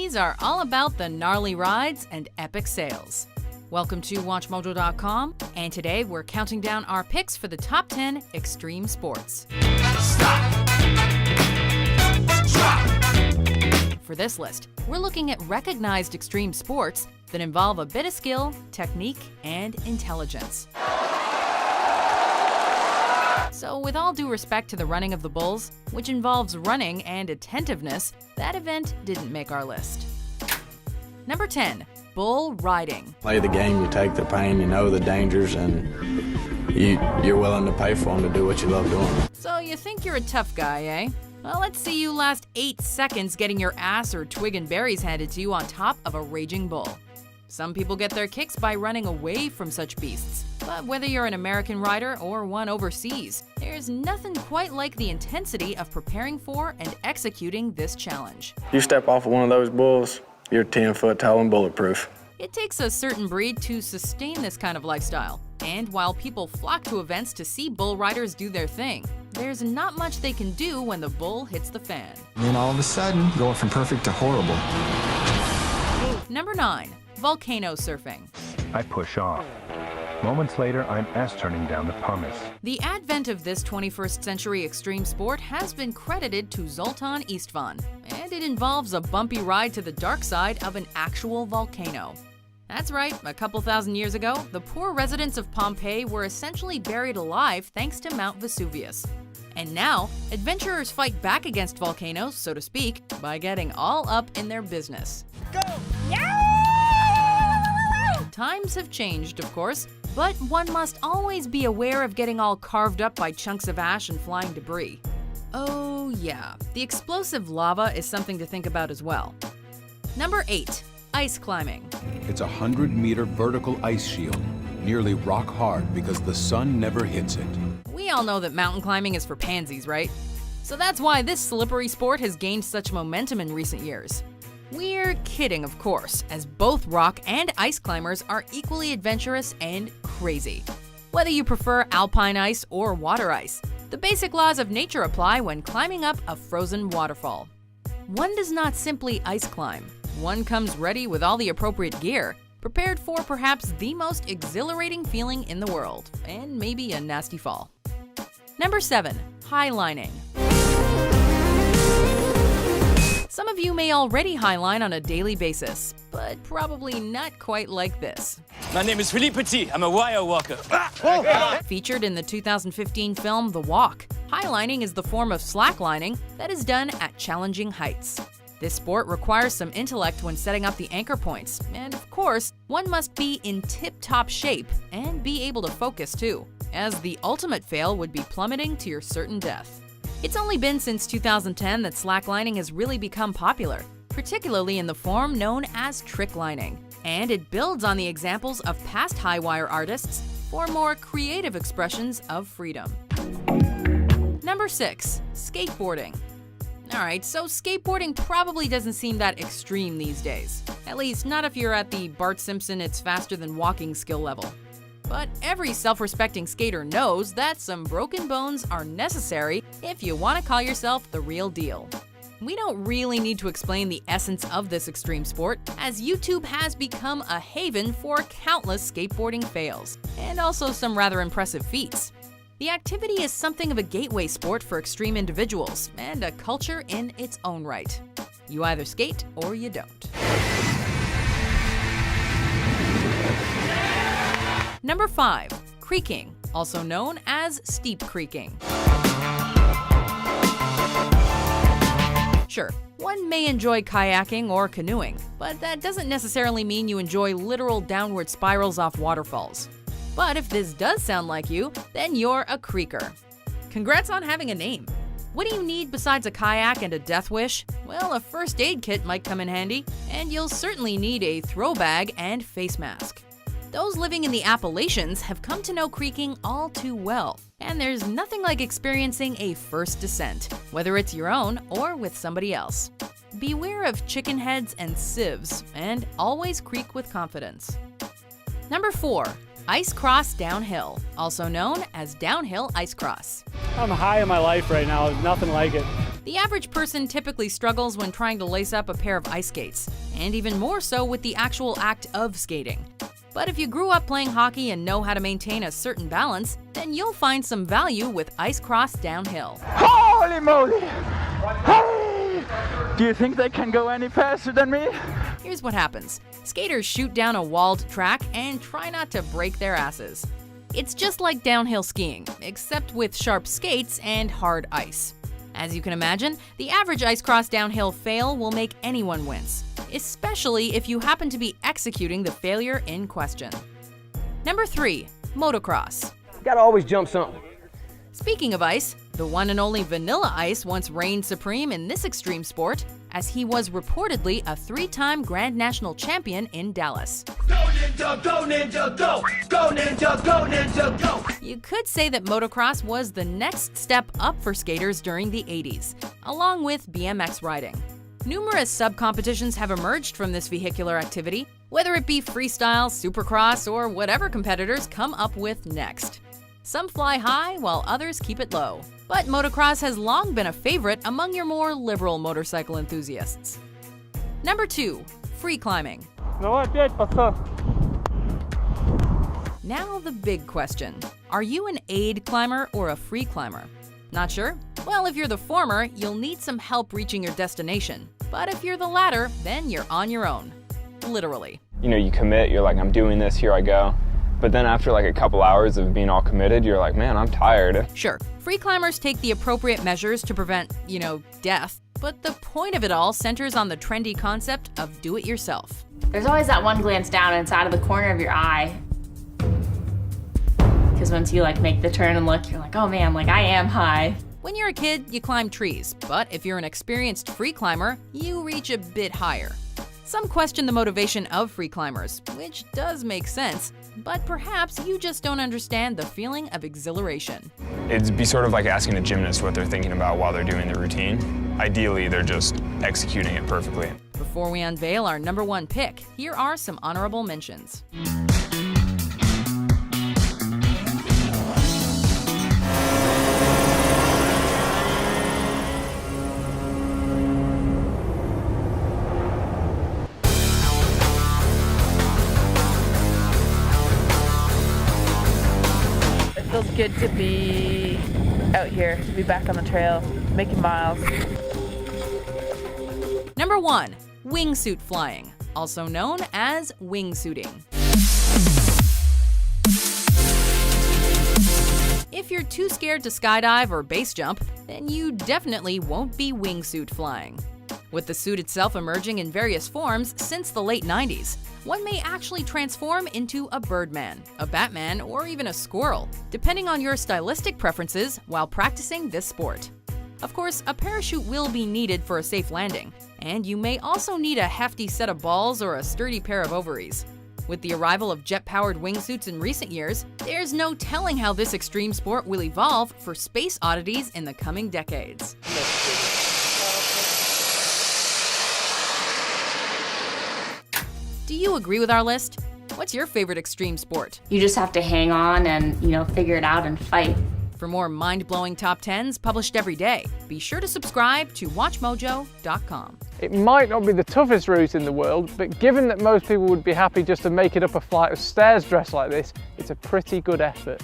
These are all about the gnarly rides and epic sales. Welcome to WatchMojo.com, and today we're counting down our picks for the top 10 extreme sports. Stop. Drop. For this list, we're looking at recognized extreme sports that involve a bit of skill, technique, and intelligence. So with all due respect to the running of the bulls, which involves running and attentiveness, that event didn't make our list. Number 10, bull riding. Play the game, you take the pain, you know the dangers, and you're willing to pay for them to do what you love doing. So you think you're a tough guy, eh? Well, let's see you last 8 seconds getting your ass or twig and berries handed to you on top of a raging bull. Some people get their kicks by running away from such beasts. But whether you're an American rider or one overseas, there's nothing quite like the intensity of preparing for and executing this challenge. You step off of one of those bulls, you're 10 foot tall and bulletproof. It takes a certain breed to sustain this kind of lifestyle. And while people flock to events to see bull riders do their thing, there's not much they can do when the bull hits the fan. And then all of a sudden, going from perfect to horrible. Number 9, volcano surfing. I push off. Moments later, I'm ass-turning down the pumice. The advent of this 21st century extreme sport has been credited to Zoltan Istvan, and it involves a bumpy ride to the dark side of an actual volcano. That's right, a couple thousand years ago, the poor residents of Pompeii were essentially buried alive thanks to Mount Vesuvius. And now, adventurers fight back against volcanoes, so to speak, by getting all up in their business. Go. Times have changed, of course, but one must always be aware of getting all carved up by chunks of ash and flying debris. Oh yeah, the explosive lava is something to think about as well. Number 8, ice climbing. It's a 100-meter vertical ice shield, nearly rock hard because the sun never hits it. We all know that mountain climbing is for pansies, right? So that's why this slippery sport has gained such momentum in recent years. We're kidding, of course, as both rock and ice climbers are equally adventurous and crazy. Whether you prefer alpine ice or water ice, the basic laws of nature apply when climbing up a frozen waterfall. One does not simply ice climb. One comes ready with all the appropriate gear, prepared for perhaps the most exhilarating feeling in the world, and maybe a nasty fall. Number 7, highlining. Some of you may already highline on a daily basis, but probably not quite like this. My name is Philippe Petit. I'm a wire walker. Featured in the 2015 film The Walk, highlining is the form of slacklining that is done at challenging heights. This sport requires some intellect when setting up the anchor points, and of course, one must be in tip-top shape and be able to focus too, as the ultimate fail would be plummeting to your certain death. It's only been since 2010 that slacklining has really become popular, particularly in the form known as tricklining, and it builds on the examples of past high-wire artists for more creative expressions of freedom. Number 6, skateboarding. Alright, so skateboarding probably doesn't seem that extreme these days. At least not if you're at the Bart Simpson it's faster than walking skill level. But every self-respecting skater knows that some broken bones are necessary if you want to call yourself the real deal. We don't really need to explain the essence of this extreme sport, as YouTube has become a haven for countless skateboarding fails, and also some rather impressive feats. The activity is something of a gateway sport for extreme individuals, and a culture in its own right. You either skate or you don't. Number 5, creeking, also known as steep creeking. Sure, one may enjoy kayaking or canoeing, but that doesn't necessarily mean you enjoy literal downward spirals off waterfalls. But if this does sound like you, then you're a creeker. Congrats on having a name. What do you need besides a kayak and a death wish? Well, a first aid kit might come in handy, and you'll certainly need a throw bag and face mask. Those living in the Appalachians have come to know creeking all too well, and there's nothing like experiencing a first descent, whether it's your own or with somebody else. Beware of chicken heads and sieves, and always creak with confidence. Number 4, ice cross downhill, also known as downhill ice cross. I'm high in my life right now, nothing like it. The average person typically struggles when trying to lace up a pair of ice skates, and even more so with the actual act of skating. But if you grew up playing hockey and know how to maintain a certain balance, then you'll find some value with ice cross downhill. Holy moly! Hey! Do you think they can go any faster than me? Here's what happens. Skaters shoot down a walled track and try not to break their asses. It's just like downhill skiing, except with sharp skates and hard ice. As you can imagine, the average ice cross downhill fail will make anyone wince, especially if you happen to be executing the failure in question. Number 3, motocross. Gotta always jump something. Speaking of ice, the one and only Vanilla Ice once reigned supreme in this extreme sport, as he was reportedly a 3-time Grand National Champion in Dallas. Go Ninja, go Ninja, go! Go Ninja, go Ninja, go! You could say that motocross was the next step up for skaters during the 80s, along with BMX riding. Numerous sub-competitions have emerged from this vehicular activity, whether it be freestyle, supercross, or whatever competitors come up with next. Some fly high while others keep it low. But motocross has long been a favorite among your more liberal motorcycle enthusiasts. Number 2, free climbing. Now the big question. Are you an aid climber or a free climber? Not sure? Well, if you're the former, you'll need some help reaching your destination. But if you're the latter, then you're on your own. Literally. You know, you commit, you're like, I'm doing this, here I go. But then after like a couple hours of being all committed, you're like, man, I'm tired. Sure, free climbers take the appropriate measures to prevent, death. But the point of it all centers on the trendy concept of do-it-yourself. There's always that one glance down inside of the corner of your eye. Because once you make the turn and look, you're like, oh man, I am high. When you're a kid, you climb trees. But if you're an experienced free climber, you reach a bit higher. Some question the motivation of free climbers, which does make sense, but perhaps you just don't understand the feeling of exhilaration. It'd be sort of like asking a gymnast what they're thinking about while they're doing the routine. Ideally, they're just executing it perfectly. Before we unveil our number 1 pick, here are some honorable mentions. It feels good to be out here, to be back on the trail, making miles. Number 1, wingsuit flying, also known as wingsuiting. If you're too scared to skydive or base jump, then you definitely won't be wingsuit flying. With the suit itself emerging in various forms since the late 90s, one may actually transform into a Birdman, a Batman, or even a squirrel, depending on your stylistic preferences while practicing this sport. Of course, a parachute will be needed for a safe landing, and you may also need a hefty set of balls or a sturdy pair of ovaries. With the arrival of jet-powered wingsuits in recent years, there's no telling how this extreme sport will evolve for space oddities in the coming decades. Do you agree with our list? What's your favorite extreme sport? You just have to hang on and, figure it out and fight. For more mind-blowing top 10s published every day, be sure to subscribe to WatchMojo.com. It might not be the toughest route in the world, but given that most people would be happy just to make it up a flight of stairs dressed like this, it's a pretty good effort.